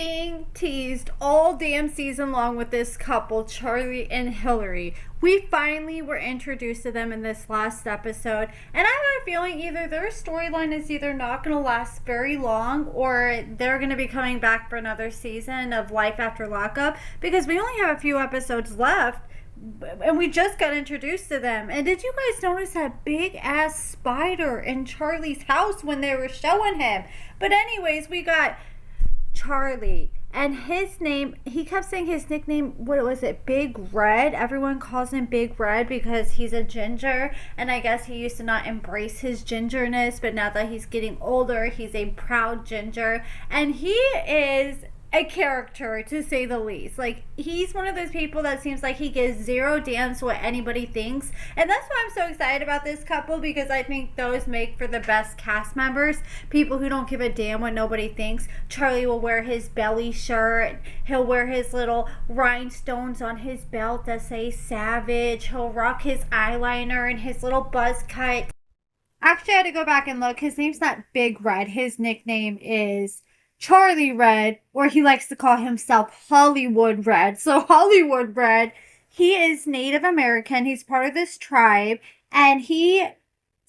being teased all damn season long with this couple, Charlie and Hilary. We finally were introduced to them in this last episode, and I have a feeling either their storyline is either not going to last very long or they're going to be coming back for another season of Life After Lockup, because we only have a few episodes left and we just got introduced to them. And did you guys notice that big ass spider in Charlie's house when they were showing him? But anyways, we got Charlie, and his name, he kept saying his nickname, what was it, Big Red? Everyone calls him Big Red because he's a ginger, and I guess he used to not embrace his gingerness, but now that he's getting older, he's a proud ginger, and he is a character, to say the least. Like, he's one of those people that seems like he gives zero damns what anybody thinks, and that's why I'm so excited about this couple, because I think those make for the best cast members. People who don't give a damn what nobody thinks. Charlie will wear his belly shirt, he'll wear his little rhinestones on his belt that say Savage, he'll rock his eyeliner and his little buzz cut. Actually, I had to go back and look. His name's not Big Red, his nickname is Charlie Red, or he likes to call himself Hollywood Red. So Hollywood Red, he is Native American. He's part of this tribe, and he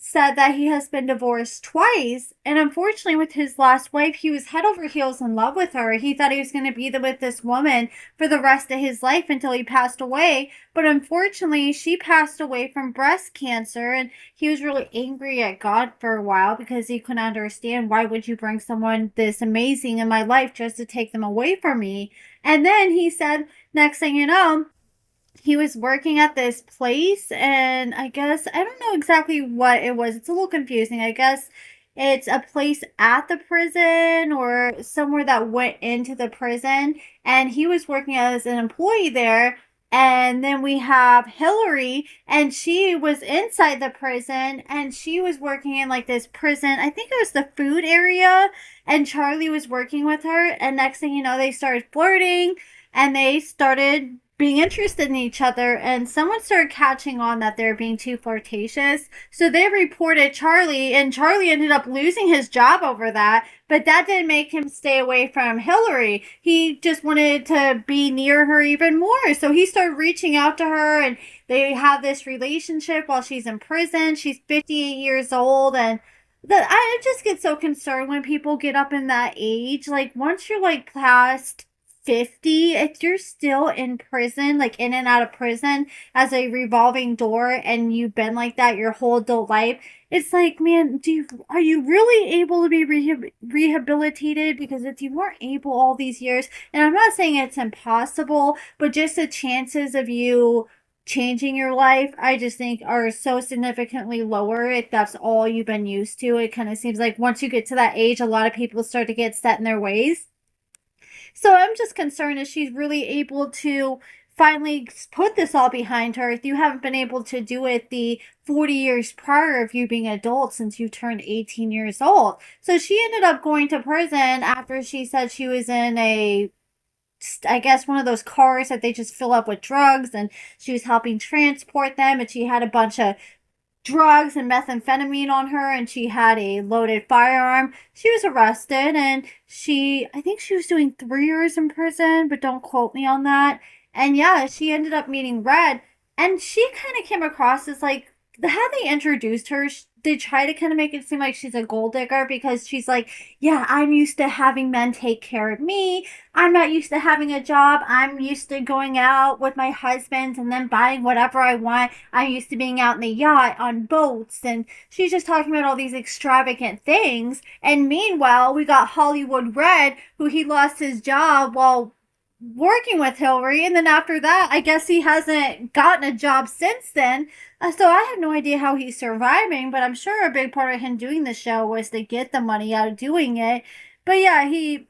said that he has been divorced twice, and unfortunately with his last wife, he was head over heels in love with her. He thought he was going to be with this woman for the rest of his life until he passed away, but unfortunately she passed away from breast cancer, and he was really angry at God for a while because he couldn't understand, why would you bring someone this amazing in my life just to take them away from me? And then he said, next thing you know, he was working at this place, and I guess, I don't know exactly what it was. It's a little confusing. I guess it's a place at the prison or somewhere that went into the prison, and he was working as an employee there. And then we have Hilary, and she was inside the prison, and she was working in like this prison, I think it was the food area, and Charlie was working with her, and next thing you know, they started flirting, and they started being interested in each other, and someone started catching on that they're being too flirtatious. So they reported Charlie, and Charlie ended up losing his job over that, but that didn't make him stay away from Hilary. He just wanted to be near her even more. So he started reaching out to her, and they have this relationship while she's in prison. She's 58 years old, and I just get so concerned when people get up in that age. Like, once you're like past 50, if you're still in prison, like in and out of prison as a revolving door, and you've been like that your whole adult life, it's like, man, are you really able to be rehabilitated? Because if you weren't able all these years, and I'm not saying it's impossible, but just the chances of you changing your life, I just think, are so significantly lower if that's all you've been used to. It kind of seems like once you get to that age, a lot of people start to get set in their ways. So I'm just concerned if she's really able to finally put this all behind her, if you haven't been able to do it the 40 years prior of you being adult since you turned 18 years old. So she ended up going to prison after she said she was in I guess one of those cars that they just fill up with drugs, and she was helping transport them, and she had a bunch of drugs and methamphetamine on her, and she had a loaded firearm. She was arrested, and I think she was doing 3 years in prison, but don't quote me on that. And yeah, she ended up meeting Red, and she kind of came across as like, how they introduced her, they try to kind of make it seem like she's a gold digger, because she's like, yeah, I'm used to having men take care of me. I'm not used to having a job. I'm used to going out with my husband and then buying whatever I want. I'm used to being out in the yacht, on boats. And she's just talking about all these extravagant things. And meanwhile, we got Hollywood Red, who he lost his job while working with Hilary, and then after that, I guess he hasn't gotten a job since then. So I have no idea how he's surviving, but I'm sure a big part of him doing the show was to get the money out of doing it. But yeah, he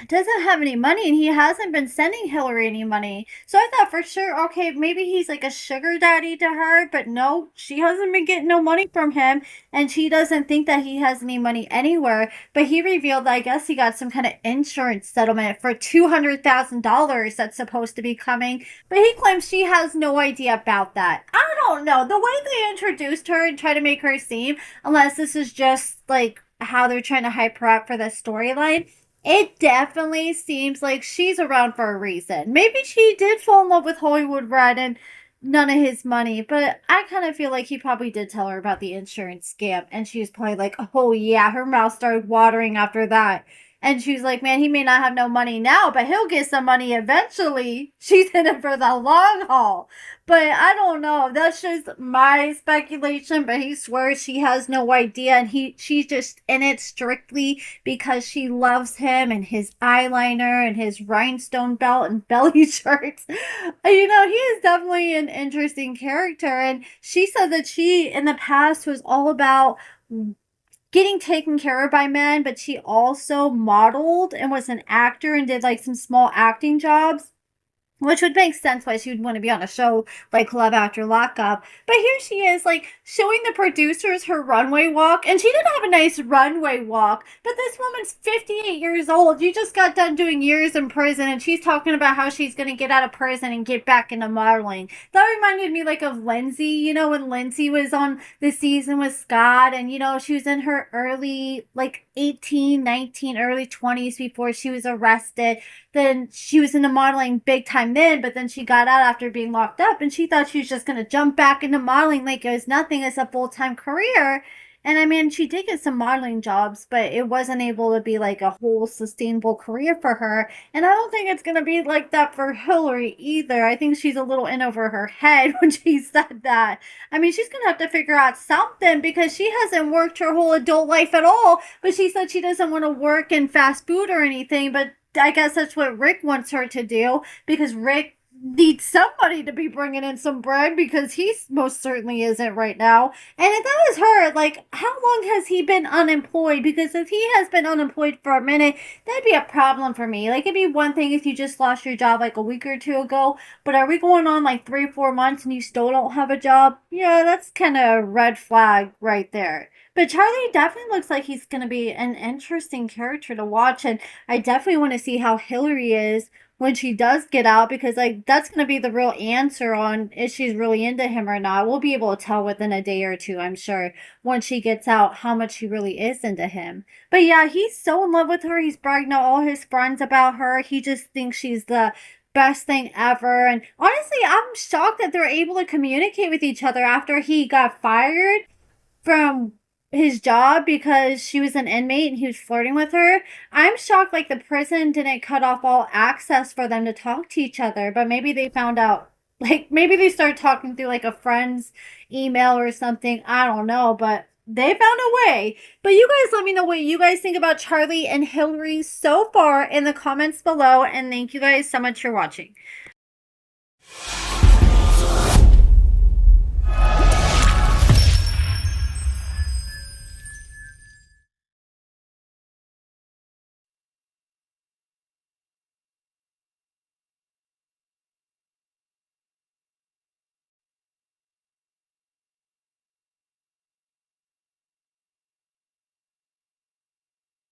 doesn't have any money, and he hasn't been sending Hilary any money. So I thought for sure, okay, maybe he's like a sugar daddy to her, but no, she hasn't been getting no money from him, and she doesn't think that he has any money anywhere. But he revealed that I guess he got some kind of insurance settlement for $200,000 that's supposed to be coming, but he claims she has no idea about that. I don't know, the way they introduced her and try to make her seem, unless this is just like how they're trying to hype her up for the storyline, It definitely seems like she's around for a reason. Maybe she did fall in love with Hollywood Red and none of his money, but I kind of feel like he probably did tell her about the insurance scam, and she was probably like, oh yeah, her mouth started watering after that. And she was like, man, he may not have no money now, but he'll get some money eventually. She's in it for the long haul. But I don't know. That's just my speculation. But he swears she has no idea, and she's just in it strictly because she loves him and his eyeliner and his rhinestone belt and belly shirts. You know, he is definitely an interesting character. And she said that she in the past was all about getting taken care of by men, but she also modeled and was an actor and did like some small acting jobs, which would make sense why she would want to be on a show like Love After Lockup. But here she is, like, showing the producers her runway walk. And she did have a nice runway walk. But this woman's 58 years old. You just got done doing years in prison. And she's talking about how she's going to get out of prison and get back into modeling. That reminded me, like, of Lindsay. You know, when Lindsay was on the season with Scott. And, you know, she was in her early, like, 18, 19, early 20s before she was arrested. Then she was into modeling big time then, but then she got out after being locked up, and she thought she was just going to jump back into modeling like it was nothing as a full-time career. And I mean, she did get some modeling jobs, but it wasn't able to be like a whole sustainable career for her. And I don't think it's going to be like that for Hilary either. I think she's a little in over her head when she said that. I mean, she's going to have to figure out something because she hasn't worked her whole adult life at all. But she said she doesn't want to work in fast food or anything, but I guess that's what Rick wants her to do because Rick needs somebody to be bringing in some bread because he most certainly isn't right now. And if that was her, like, how long has he been unemployed? Because if he has been unemployed for a minute, that'd be a problem for me. Like, it'd be one thing if you just lost your job like a week or two ago, but are we going on like 3 or 4 months and you still don't have a job? Yeah, that's kind of a red flag right there. But Charlie definitely looks like he's going to be an interesting character to watch. And I definitely want to see how Hilary is when she does get out because, like, that's going to be the real answer on if she's really into him or not. We'll be able to tell within a day or two, I'm sure, once she gets out how much she really is into him. But yeah, he's so in love with her. He's bragging to all his friends about her. He just thinks she's the best thing ever. And honestly, I'm shocked that they're able to communicate with each other after he got fired from his job because she was an inmate and he was flirting with her. I'm shocked like the prison didn't cut off all access for them to talk to each other, but maybe they found out, like maybe they started talking through like a friend's email or something. I don't know, but they found a way. But you guys let me know what you guys think about Charlie and Hilary so far in the comments below, and thank you guys so much for watching.